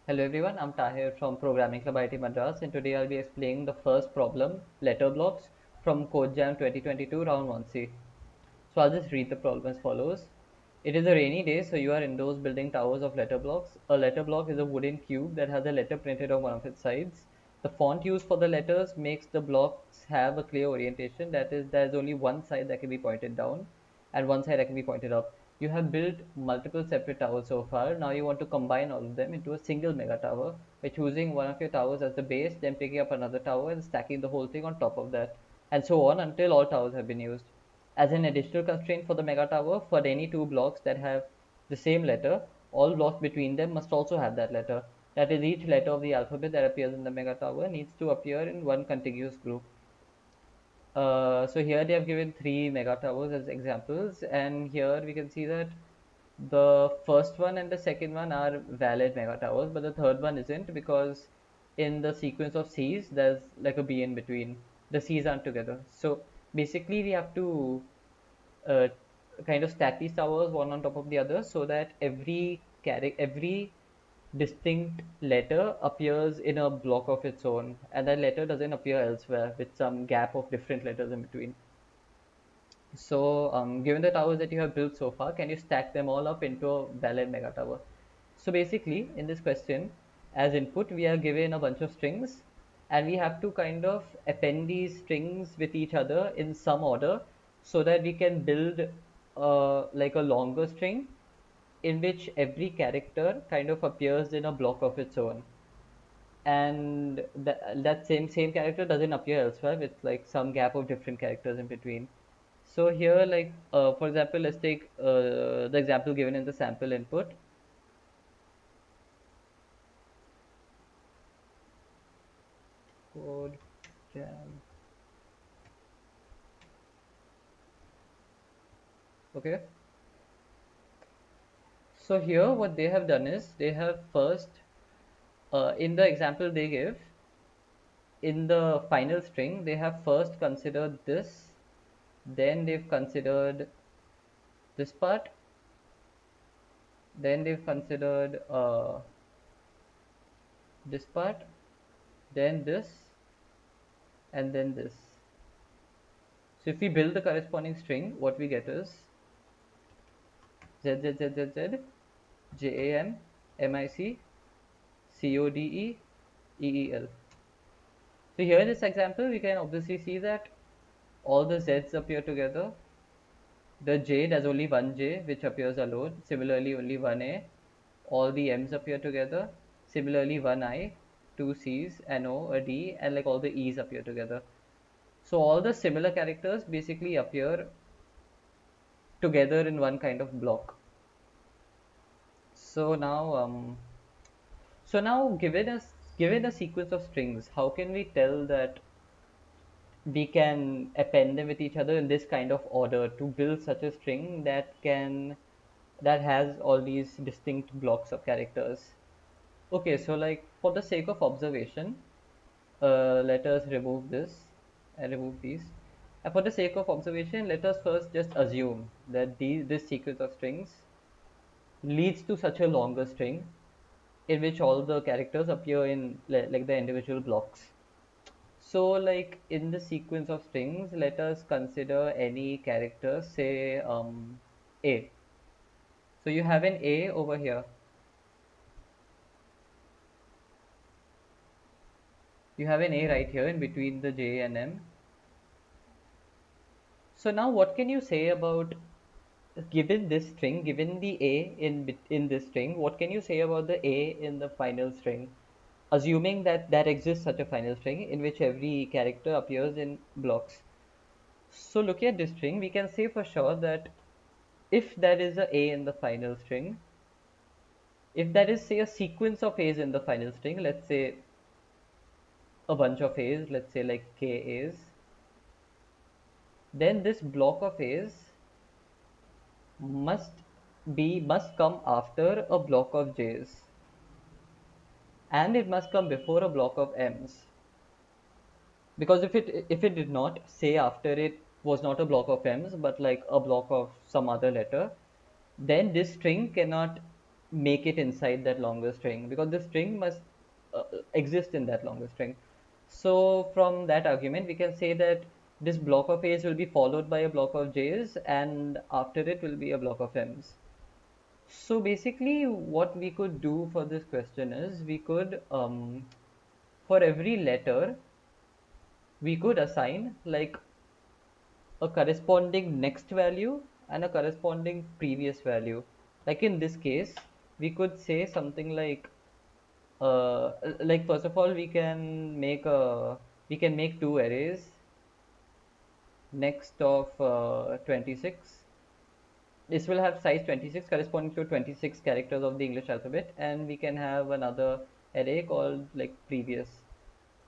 Hello everyone, I'm Tahir from Programming Club IIT Madras, and today I'll be explaining the first problem, letter blocks, from CodeJam 2022 round 1C. So I'll just read the problem as follows. It is a rainy day, so you are indoors building towers of letter blocks. A letter block is a wooden cube that has a letter printed on one of its sides. The font used for the letters makes the blocks have a clear orientation. That is, there is only one side that can be pointed down and one side that can be pointed up. You have built multiple separate towers so far. Now you want to combine all of them into a single mega tower by choosing one of your towers as the base, then picking up another tower and stacking the whole thing on top of that, and so on until all towers have been used. As an additional constraint for the mega tower, for any two blocks that have the same letter, all blocks between them must also have that letter. That is, each letter of the alphabet that appears in the mega tower needs to appear in one contiguous group. So here they have given three mega towers as examples, and here we can see that the first one and the second one are valid mega towers, but the third one isn't because in the sequence of C's there's like a B in between. The C's aren't together. So basically we have to uh, kind of stack these towers one on top of the other so that every distinct letter appears in a block of its own, and that letter doesn't appear elsewhere with some gap of different letters in between. So, given the towers that you have built so far, can you stack them all up into a valid mega tower? So basically, in this question, as input, we are given a bunch of strings, and we have to kind of append these strings with each other in some order so that we can build like a longer string in which every character kind of appears in a block of its own, and that same character doesn't appear elsewhere with like some gap of different characters in between. So here, like for example, let's take the example given in the sample input. Code jam. Okay. So here, what they have done is they have first, in the example they give, in the final string, they have first considered this, then they've considered this part, then they've considered this part, then this, and then this. So if we build the corresponding string, what we get is Z Z Z Z Z JAM MIC CODE EEL. So here in this example, we can obviously see that all the Z's appear together. The J, there's only one J which appears alone. Similarly, only one A. All the M's appear together. Similarly, one I, two C's, an O, a D, and like all the E's appear together. So all the similar characters basically appear together in one kind of block. So now, given a sequence of strings, how can we tell that we can append them with each other in this kind of order to build such a string that has all these distinct blocks of characters? Okay, so like for the sake of observation, let us remove this and remove these. And for the sake of observation, let us first just assume that this sequence of strings leads to such a longer string in which all the characters appear in like the individual blocks. So like in the sequence of strings, let us consider any character, say A. So you have an A over here. You have an A right here in between the J and M. So now what can you say about, given this string, given the A in this string, what can you say about the A in the final string? Assuming that there exists such a final string in which every character appears in blocks. So looking at this string, we can say for sure that if there is a A in the final string, if there is say a sequence of A's in the final string, let's say a bunch of A's, let's say like K A's, then this block of A's must must come after a block of J's, and it must come before a block of M's. Because if it did not, say after it was not a block of M's but like a block of some other letter, then this string cannot make it inside that longer string, because the string must exist in that longer string. So from that argument, we can say that this block of A's will be followed by a block of J's, and after it will be a block of M's. So basically, what we could do for this question is we could, for every letter, we could assign like a corresponding next value and a corresponding previous value. Like in this case, we could say something like first of all, we can make two arrays next of 26. This will have size 26 corresponding to 26 characters of the English alphabet, and we can have another array called like previous,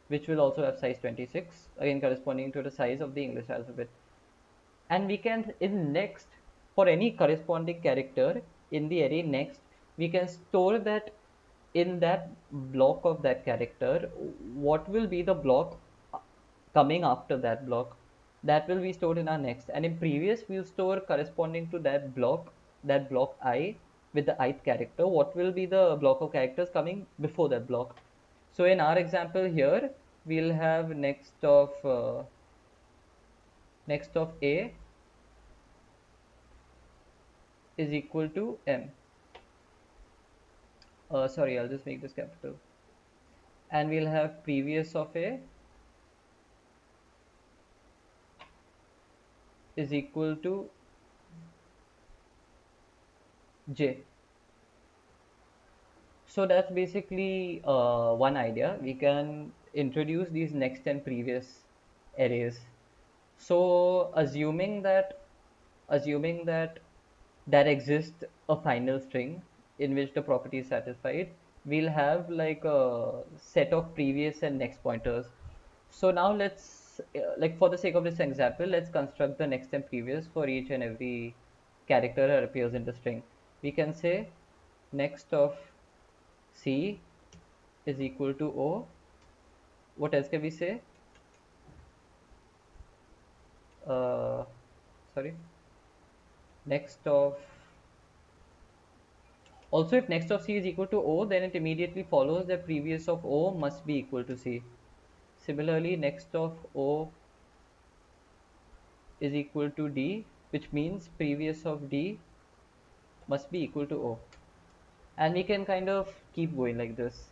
which will also have size 26, again corresponding to the size of the English alphabet. And we can, in next, for any corresponding character in the array next, we can store that in that block of that character, what will be the block coming after that block, that will be stored in our next. And in previous, we'll store corresponding to that block I, with the ith character, what will be the block of characters coming before that block. So in our example here, we'll have next of A is equal to M. Sorry, I'll just make this capital. And we'll have previous of A is equal to J. So that's basically one idea. We can introduce these next and previous arrays. So assuming that there exists a final string in which the property is satisfied, we'll have like a set of previous and next pointers. So now let's like for the sake of this example, let's construct the next and previous for each and every character that appears in the string. We can say next of C is equal to O. What else can we say? Uh, Sorry. Next of Also, if next of C is equal to O, then it immediately follows that previous of O must be equal to C. Similarly, next of O is equal to D, which means previous of D must be equal to O. And we can kind of keep going like this.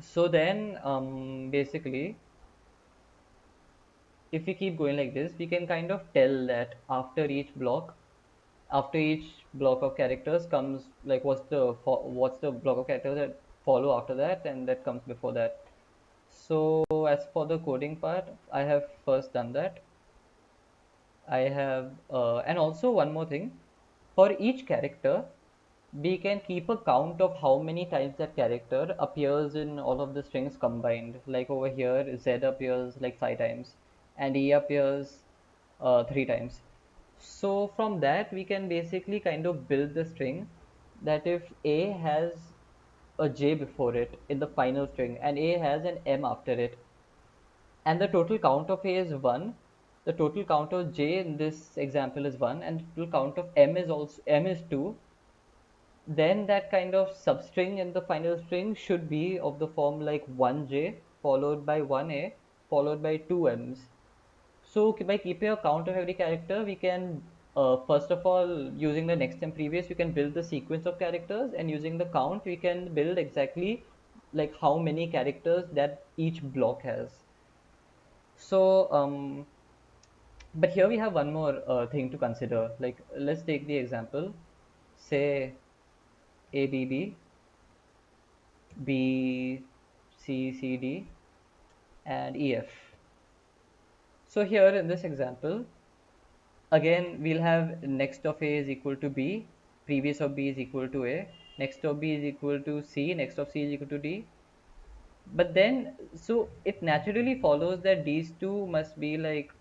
So then, basically, if we keep going like this, we can kind of tell that after each block of characters comes like what's the block of characters that follow after that and that comes before that. So as for the coding part, I have first done that. I have and also one more thing, for each character we can keep a count of how many times that character appears in all of the strings combined. Like over here, Z appears like 5 times and E appears 3 times. So from that, we can basically kind of build the string that if A has a J before it in the final string and A has an M after it, and the total count of A is 1, the total count of J in this example is 1, and the total count of M is 2, then that kind of substring in the final string should be of the form like 1J followed by 1A followed by 2Ms. So by keeping a count of every character, we can first of all, using the next and previous, we can build the sequence of characters, and using the count, we can build exactly like how many characters that each block has. So but here we have one more thing to consider. Like let's take the example, say ABB, BCCD, and EF. So here in this example, again we'll have next of A is equal to B, previous of B is equal to A, next of B is equal to C, next of C is equal to D. But then, so it naturally follows that these two must be like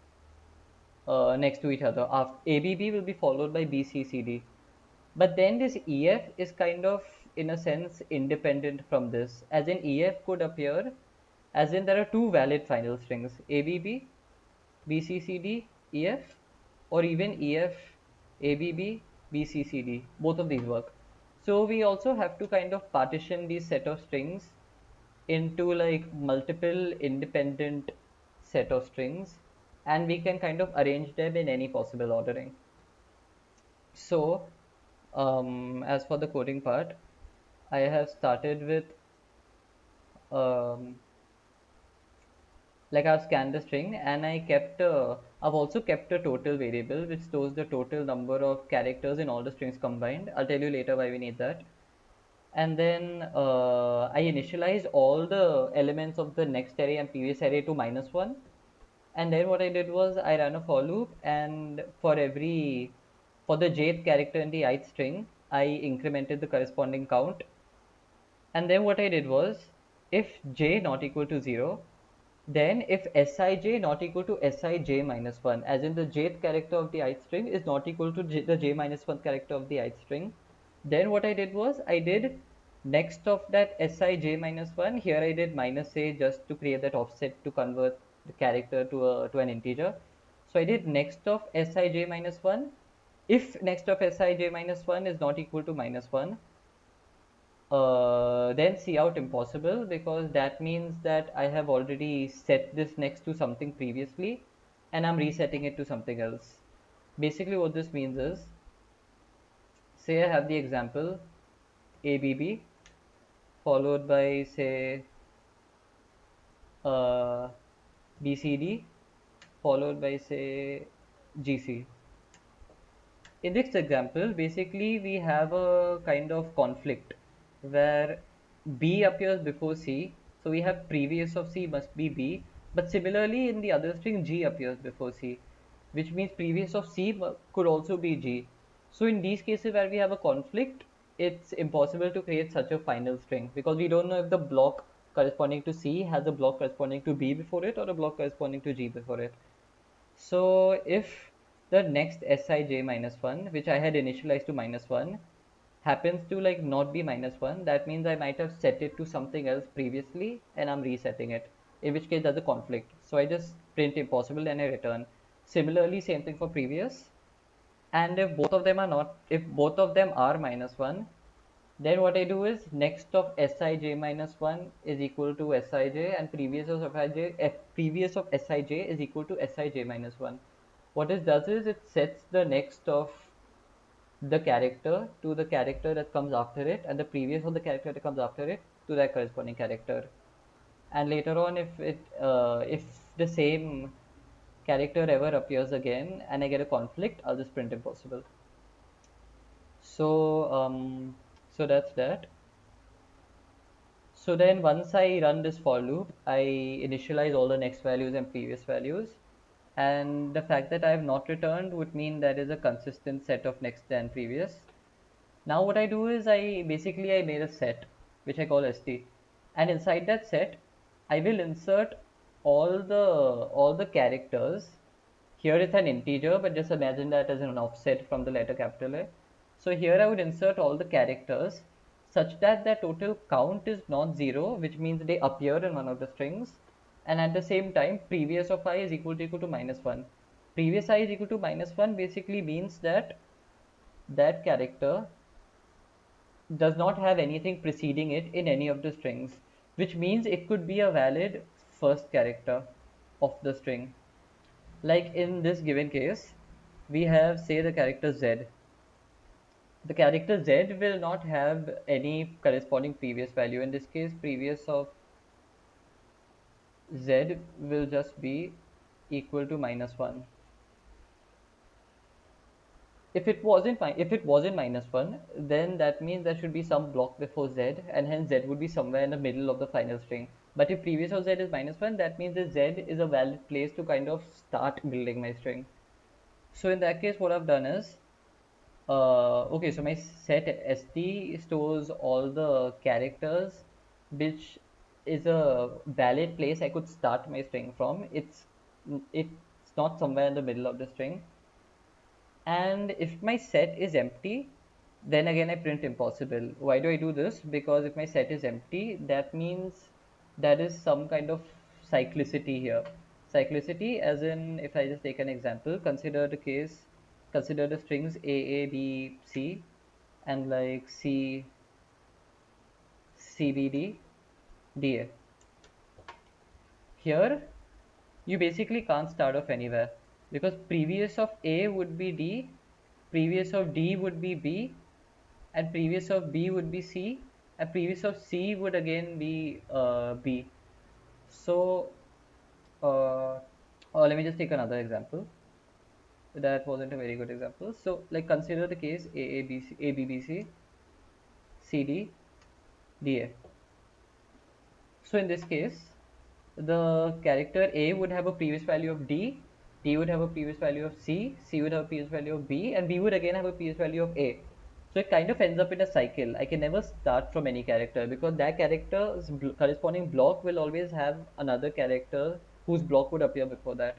next to each other. After ABB will be followed by BCCD. But then this EF is kind of, in a sense, independent from this. As in EF could appear, as in there are two valid final strings, ABB, BCCD, EF, or even EF, ABB, BCCD. Both of these work. So we also have to kind of partition these set of strings into like multiple independent set of strings, and we can kind of arrange them in any possible ordering. So as for the coding part, I have started with um, like I've scanned the string, and I've also kept a total variable which stores the total number of characters in all the strings combined. I'll tell you later why we need that. And then I initialized all the elements of the next array and previous array to -1. And then what I did was I ran a for loop, and for the jth character in the ith string, I incremented the corresponding count. And then what I did was, if j not equal to 0, then if Sij not equal to Sij minus 1, as in the jth character of the ith string is not equal to the j minus 1 character of the ith string, then what I did was I did next of that Sij minus 1, here I did minus a just to create that offset to convert the character to an integer. So I did next of Sij minus 1. If next of Sij minus 1 is not equal to -1, then see out impossible, because that means that I have already set this next to something previously and I'm resetting it to something else. Basically what this means is, say I have the example ABB followed by say uh, BCD followed by say GC. In this example, basically we have a kind of conflict where B appears before C. So we have previous of C must be B. But similarly in the other string, G appears before C, which means previous of C could also be G. So in these cases where we have a conflict, it's impossible to create such a final string, because we don't know if the block corresponding to C has a block corresponding to B before it or a block corresponding to G before it. So if the next Sij minus 1, which I had initialized to -1, happens to like not be -1, that means I might have set it to something else previously and I'm resetting it, in which case there's a conflict. So I just print impossible and I return. Similarly, same thing for previous. And if both of them are not, if both of them are -1, then what I do is next of Sij minus 1 is equal to Sij, and previous of Sij is equal to Sij minus 1. What it does is it sets the next of the character to the character that comes after it, and the previous of the character that comes after it to that corresponding character. And later on, if the same character ever appears again and I get a conflict, I'll just print impossible. So that's that. So then once I run this for loop, I initialize all the next values and previous values. And the fact that I have not returned would mean there is a consistent set of next and previous. Now what I do is I made a set which I call st, and inside that set I will insert all the characters. Here it's an integer, but just imagine that as an offset from the letter capital A. So here I would insert all the characters such that their total count is not 0, which means they appear in one of the strings, and at the same time previous of I is equal to -1. Previous I is equal to -1 basically means that that character does not have anything preceding it in any of the strings, which means it could be a valid first character of the string. Like in this given case, we have say the character Z. The character Z will not have any corresponding previous value. In this case, previous of Z will just be equal to -1. If it wasn't -1, then that means there should be some block before Z, and hence Z would be somewhere in the middle of the final string. But if previous of Z is -1, that means that Z is a valid place to kind of start building my string. So in that case, what I've done is, okay, so my set st stores all the characters, which is a valid place I could start my string from. It's not somewhere in the middle of the string. And if my set is empty, then again I print impossible. Why do I do this? Because if my set is empty, that means there is some kind of cyclicity here. Cyclicity, as in, if I just take an example, consider the strings a, b, c, and like CBD, DA. Here, you basically can't start off anywhere because previous of A would be D, previous of D would be B, and previous of B would be C, and previous of C would again be B. So, let me just take another example. That wasn't a very good example. So, like consider the case ABBC, CD, DA. So in this case, the character A would have a previous value of D, D would have a previous value of C, C would have a previous value of B, and B would again have a previous value of A. So it kind of ends up in a cycle. I can never start from any character because that character's corresponding block will always have another character whose block would appear before that.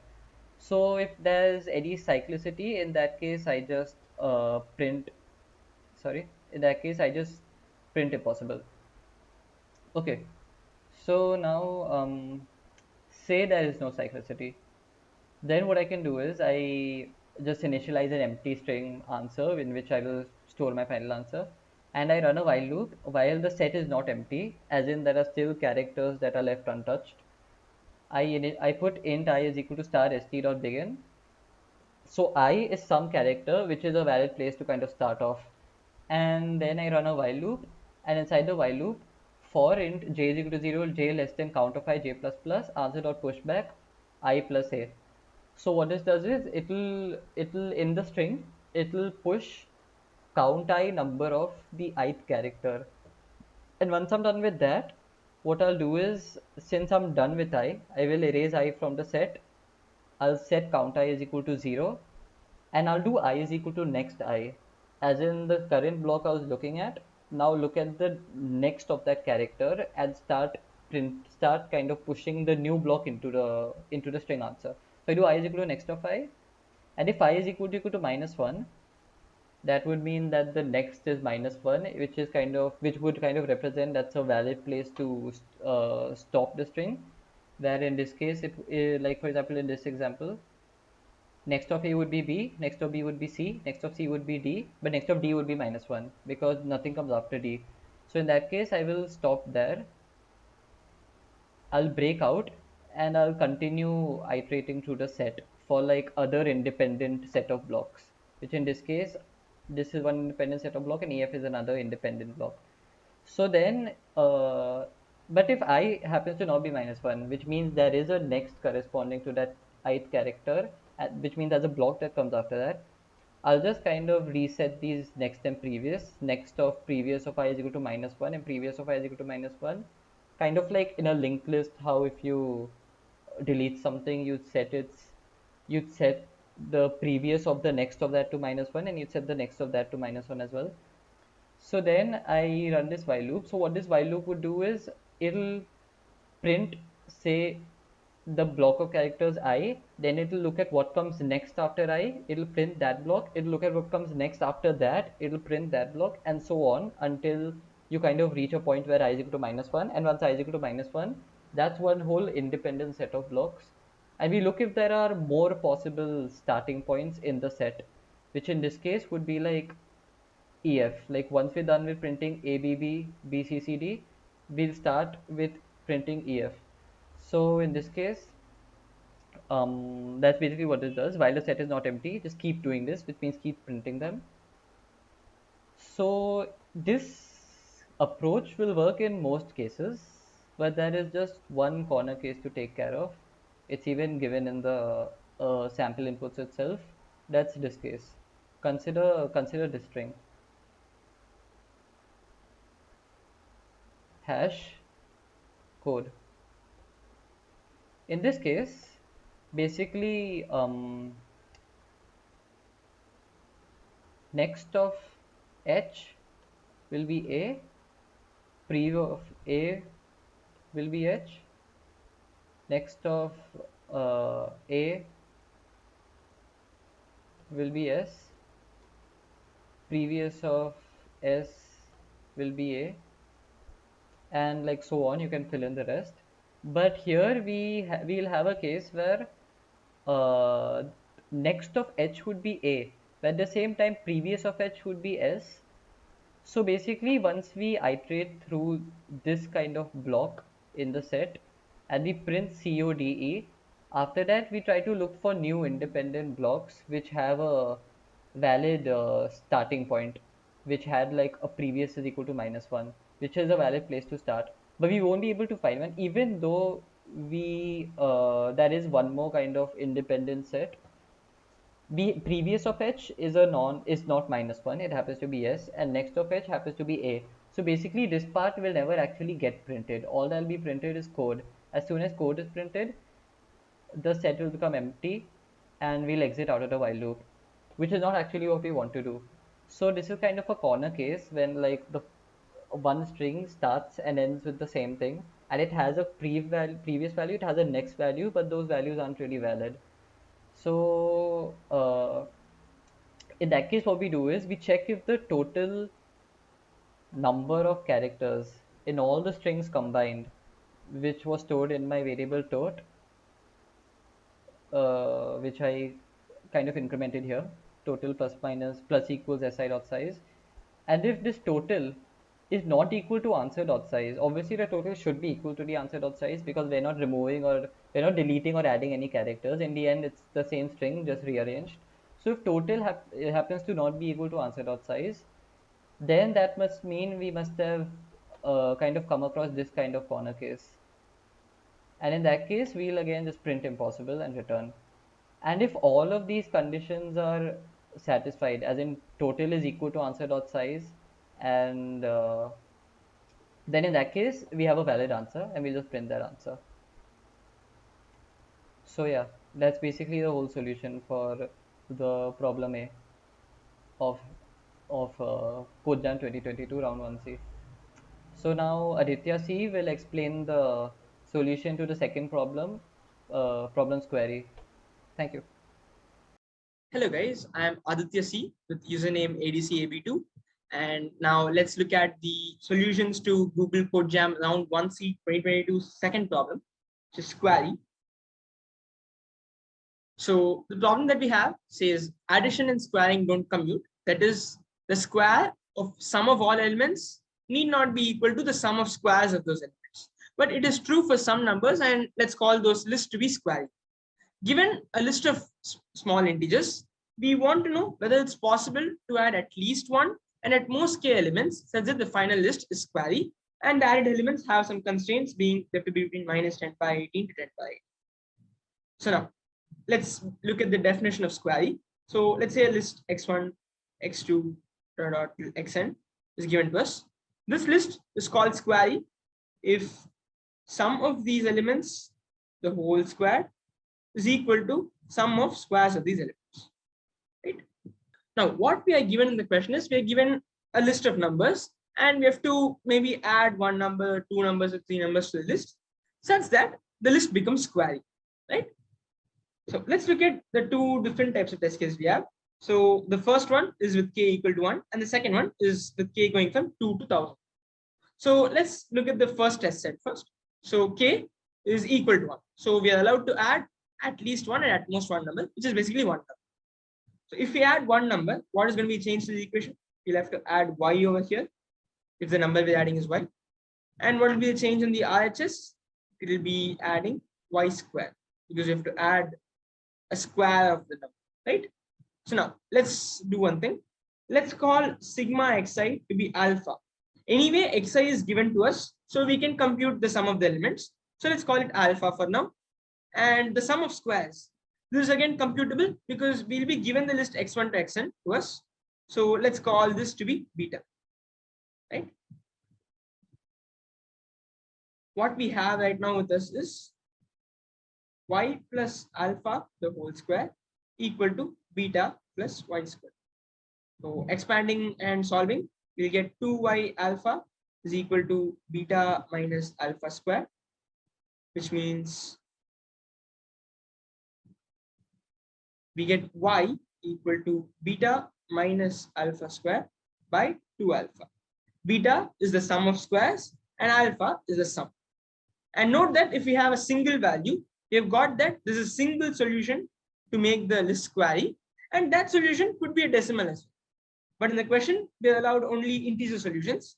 So if there's any cyclicity, in that case, I just in that case, I just print impossible. Okay, so now say there is no cyclicity. Then what I can do is I just initialize an empty string answer in which I will store my final answer, and I run a while loop while the set is not empty, as in there are still characters that are left untouched. I put int I is equal to star st dot begin. So I is some character which is a valid place to kind of start off, and then I run a while loop, and inside the while loop for int j is equal to 0, j less than count of I, j plus plus answer dot pushback I plus a. So what this does is it'll in the string it'll push count I number of the ith character, and once I'm done with that, what I'll do is, since I'm done with I will erase I from the set. I'll set count I is equal to 0, and I'll do I is equal to next I, as in the current block I was looking at. Now look at the next of that character and start kind of pushing the new block into the string answer. So I do I is equal to next of I, and if I is equal to minus 1, that would mean that the next is minus 1, which would kind of represent that's a valid place to stop the string, where in this case like for example in this example, next of A would be B, next of B would be C, next of C would be D, but next of D would be minus 1 because nothing comes after D. So in that case, I will stop there. I'll break out and I'll continue iterating through the set for like other independent set of blocks, which in this case, this is one independent set of block and EF is another independent block. So then, but if I happens to not be minus 1, which means there is a next corresponding to that ith character, which means there's a block that comes after that, I'll just kind of reset these next and previous. Next of previous of I is equal to minus 1 and previous of I is equal to minus 1. Kind of like in a linked list, how if you delete something, you'd set the previous of the next of that to minus 1 and you'd set the next of that to minus 1 as well. So then I run this while loop. So what this while loop would do is it'll print, say, the block of characters I, then it'll look at what comes next after I, it'll print that block, it'll look at what comes next after that, it'll print that block, and so on until you kind of reach a point where I is equal to minus 1, and once I is equal to minus 1, that's one whole independent set of blocks. And we look if there are more possible starting points in the set, which in this case would be like EF. Like once we're done with printing ABB, BCCD, we'll start with printing EF. So in this case, that's basically what this does. While the set is not empty, just keep doing this, which means keep printing them. So this approach will work in most cases, but there is just one corner case to take care of. It's even given in the sample inputs itself. That's this case. Consider this string hash code. In this case, basically next of h will be a, preview of a will be h, next of a will be s, previous of s will be a, and like so on. You can fill in the rest. But here we'll have a case where next of h would be a, but at the same time previous of h would be s, So basically, once we iterate through this kind of block in the set and we print CODE, after that we try to look for new independent blocks which have a valid starting point, which had like a previous is equal to -1, which is a valid place to start. But we won't be able to find one, even though we there is one more kind of independent set. B previous of h is not -1, it happens to be s, and next of h happens to be a. So basically this part will never actually get printed. All that will be printed is code. As soon as code is printed, the set will become empty and we'll exit out of the while loop, which is not actually what we want to do. So this is kind of a corner case when like the one string starts and ends with the same thing, and it has a previous value, it has a next value, but those values aren't really valid. So in that case, what we do is we check if the total number of characters in all the strings combined, which was stored in my variable tot, which I kind of incremented here, total plus minus plus equals si dot size. And if this total is not equal to answer dot size, obviously the total should be equal to the answer dot size, because we're not removing or we're not deleting or adding any characters. In the end, it's the same string just rearranged. So if total happens to not be equal to answer dot size, then that must mean we must have kind of come across this kind of corner case. And in that case, we'll again just print impossible and return. And if all of these conditions are satisfied, as in total is equal to answer dot size, and then in that case we have a valid answer and we'll just print that answer. So yeah, that's basically the whole solution for the problem A of CodeJam 2022 round 1C. So now Aditya C will explain the solution to the second problem, problem Squary. Thank you. Hello guys, I am Aditya C with username ADCAB2, and now let's look at the solutions to Google CodeJam Round 1C 2022 second problem, which is Squary. So the problem that we have says addition and squaring don't commute. That is, the square of sum of all elements need not be equal to the sum of squares of those elements. But it is true for some numbers, and let's call those lists to be square. Given a list of small integers, we want to know whether it's possible to add at least one and at most k elements such that the final list is squarey, and the added elements have some constraints being they have to be between -10^18 to 10^8. So now let's look at the definition of squarey. So let's say a list x1, x2, dot till xn is given to us. This list is called squarey if sum of these elements, the whole square, is equal to sum of squares of these elements. Right? Now, what we are given in the question is we are given a list of numbers, and we have to maybe add one number, two numbers, or three numbers to the list, such that the list becomes squarey. Right? So let's look at the two different types of test cases we have. So the first one is with k equal to 1, and the second one is with k going from 2 to 1000. So let's look at the first test set first. So k is equal to 1. So we are allowed to add at least one and at most one number, which is basically one number. So if we add one number, what is going to be changed to the equation? We'll have to add y over here if the number we're adding is y. And what will be the change in the RHS? It will be adding y square, because you have to add a square of the number, right? So now let's do one thing. Let's call sigma xi to be alpha. Anyway, xi is given to us, so we can compute the sum of the elements. So let's call it alpha for now. And the sum of squares, this is again computable because we'll be given the list x1 to xn to us. So let's call this to be beta, right? What we have right now with us is y plus alpha the whole square equal to beta plus y square. So expanding and solving, we'll get 2y alpha is equal to beta minus alpha square, which means we get y equal to beta minus alpha square by 2 alpha. Beta is the sum of squares and alpha is the sum. And note that if we have a single value, we have got that this is a single solution to make the list squarey, and that solution could be a decimal as well. but in the question, we're allowed only integer solutions.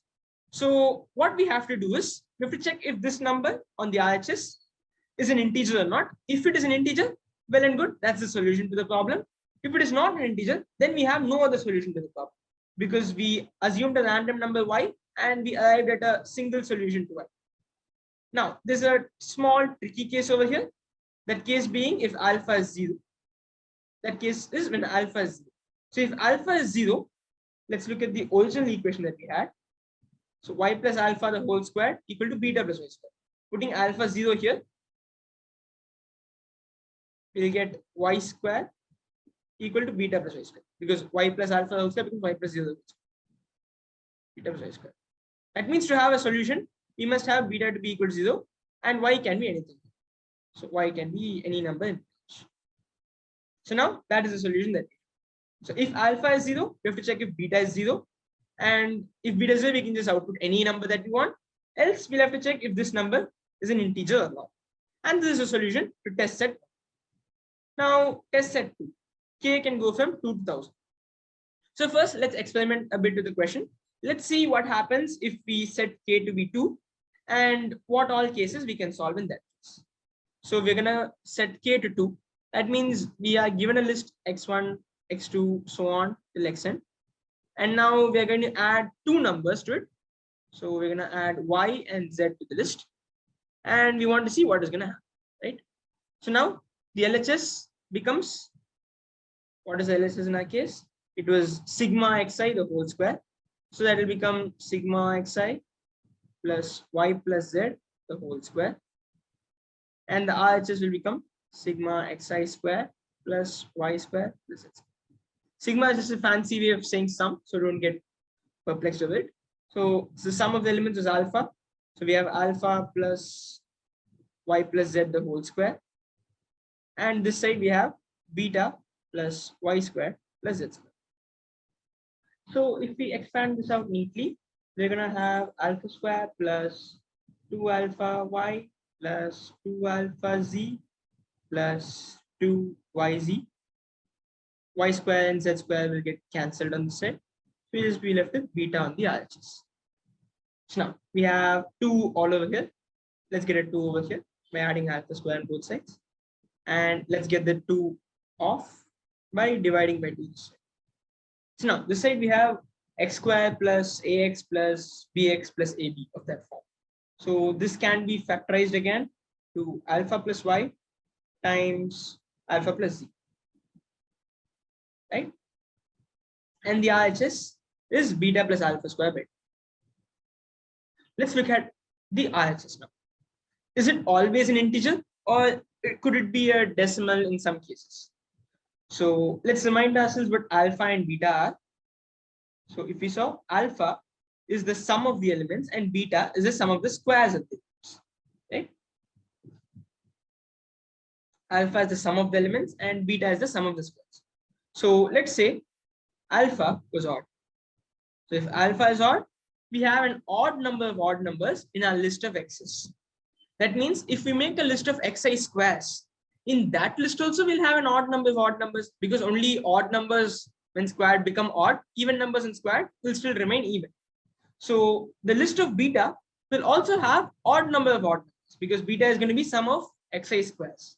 So what we have to do is, we have to check if this number on the RHS is an integer or not. If it is an integer, well and good, that's the solution to the problem. If it is not an integer, then we have no other solution to the problem, because we assumed a random number y and we arrived at a single solution to y. Now, there's a small tricky case over here. That case being if alpha is 0. That case is when alpha is 0. So if alpha is 0, let's look at the original equation that we had. So y plus alpha the whole square equal to beta plus y square. Putting alpha 0 here, we'll get y square equal to beta plus y square, because y plus alpha the whole square becomes y plus 0 beta plus y square. That means to have a solution, we must have beta to be equal to 0, and y can be anything. So y can be any number in range. So now that is the solution that. So if alpha is 0, we have to check if beta is 0. And if beta is 0, we can just output any number that we want. Else, we'll have to check if this number is an integer or not. And this is a solution to test set 1. Now, test set 2. K can go from 2 to 1000. So first, let's experiment a bit with the question. Let's see what happens if we set K to be 2 and what all cases we can solve in that case. So we're going to set K to 2. That means we are given a list x1, x2, so on till xn. And now we're going to add 2 numbers to it. So we're going to add y and z to the list. And we want to see what is going to happen, right? So now the LHS becomes, what is LHS in our case? It was sigma xi the whole square. So that will become sigma xi plus y plus z the whole square. And the RHS will become sigma xi square plus y square plus z. Sigma is just a fancy way of saying sum, so don't get perplexed with it. So the sum of the elements is alpha. So we have alpha plus y plus z the whole square. And this side we have beta plus y square plus z square. So if we expand this out neatly, we're going to have alpha square plus 2 alpha y plus 2 alpha z plus 2 yz. Y square and z square will get cancelled on this side. We'll just be left with beta on the RHS. So now we have 2 all over here. Let's get a 2 over here by adding alpha square on both sides. And let's get the 2 off by dividing by 2 this side. So now this side we have x square plus ax plus bx plus ab of that form. So this can be factorized again to alpha plus y times alpha plus z. Right? And the RHS is beta plus alpha square beta. Let's look at the RHS now. Is it always an integer or could it be a decimal in some cases? So let's remind ourselves what alpha and beta are. So if we saw, alpha is the sum of the elements and beta is the sum of the squares of the elements. Right? Alpha is the sum of the elements and beta is the sum of the squares. So let's say alpha was odd. So if alpha is odd, we have an odd number of odd numbers in our list of x's. That means if we make a list of xi squares, in that list also we'll have an odd number of odd numbers, because only odd numbers when squared become odd, even numbers in squared will still remain even. So the list of beta will also have odd number of odd numbers, because beta is going to be sum of xi squares.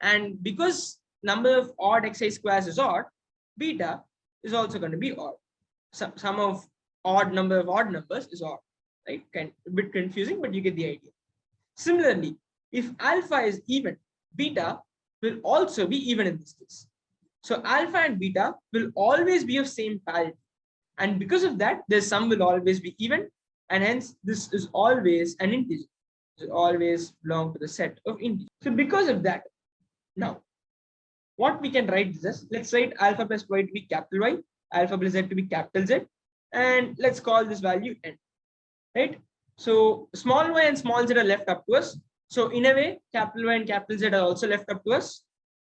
And because number of odd xi squares is odd, beta is also going to be odd. Sum of odd number of odd numbers is odd, right? A bit confusing, but you get the idea. Similarly, if alpha is even, beta will also be even in this case. So alpha and beta will always be of same parity. And because of that, their sum will always be even. And hence, this is always an integer. It always belong to the set of integers. So because of that, now, what we can write is this. Let's write alpha plus y to be capital Y, alpha plus z to be capital Z. And let's call this value n. Right? So small y and small z are left up to us. So in a way, capital Y and capital Z are also left up to us.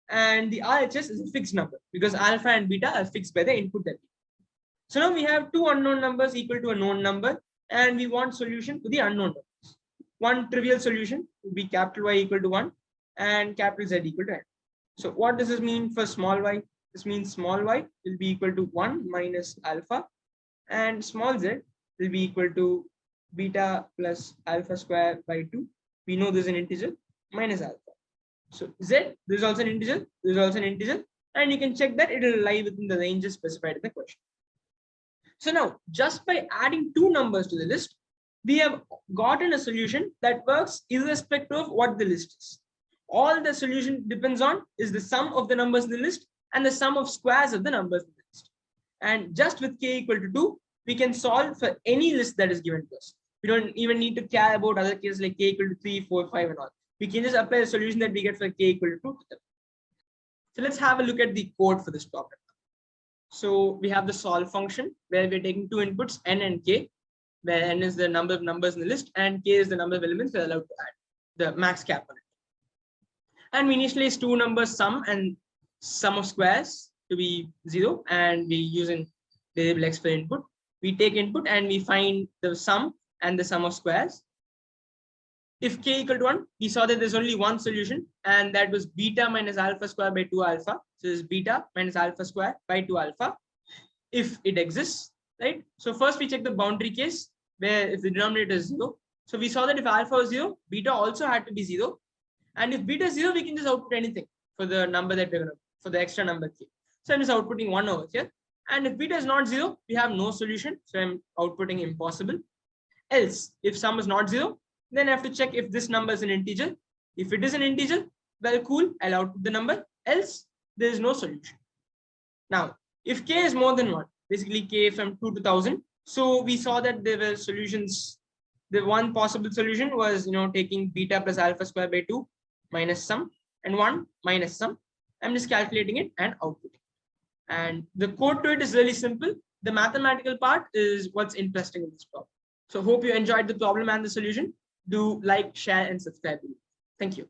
And the RHS is a fixed number because alpha and beta are fixed by the input that we have. So now we have 2 unknown numbers equal to a known number, and we want solution to the unknown numbers. One trivial solution would be capital Y equal to 1 and capital Z equal to n. So what does this mean for small y? This means small y will be equal to 1 minus alpha, and small z will be equal to beta plus alpha square by 2. We know this is an integer minus alpha. So z, this is also an integer, this is also an integer, and you can check that it will lie within the ranges specified in the question. So now, just by adding two numbers to the list, we have gotten a solution that works irrespective of what the list is. All the solution depends on is the sum of the numbers in the list and the sum of squares of the numbers in the list. And just with k equal to 2, we can solve for any list that is given to us. We don't even need to care about other cases like k equal to 3, 4, 5 and all. We can just apply the solution that we get for k equal to 2 to them. So let's have a look at the code for this problem. So we have the solve function where we're taking two inputs, n and k, where n is the number of numbers in the list and k is the number of elements we're allowed to add, the max cap on it. And we initialize two numbers, sum and sum of squares, to be 0, and we use an variable x for input. We take input and we find the sum and the sum of squares. If k equal to 1, we saw that there's only one solution, and that was beta minus alpha square by 2 alpha. So this is beta minus alpha square by 2 alpha, if it exists, right? So first we check the boundary case, where if the denominator is 0. So we saw that if alpha was 0, beta also had to be 0. And if beta is 0, we can just output anything for the number that we're going to, for the extra number k. So I'm just outputting 1 over here. And if beta is not 0, we have no solution. So I'm outputting impossible. Else, if sum is not 0, then I have to check if this number is an integer. If it is an integer, well, cool, I'll output the number. Else, there is no solution. Now, if k is more than 1, basically k from 2 to 1000. So we saw that there were solutions. The one possible solution was, taking beta plus alpha square by 2 minus sum and 1 minus sum. I'm just calculating it and outputting. And the code to it is really simple. The mathematical part is what's interesting in this problem. So hope you enjoyed the problem and the solution. Do like, share, and subscribe. Thank you.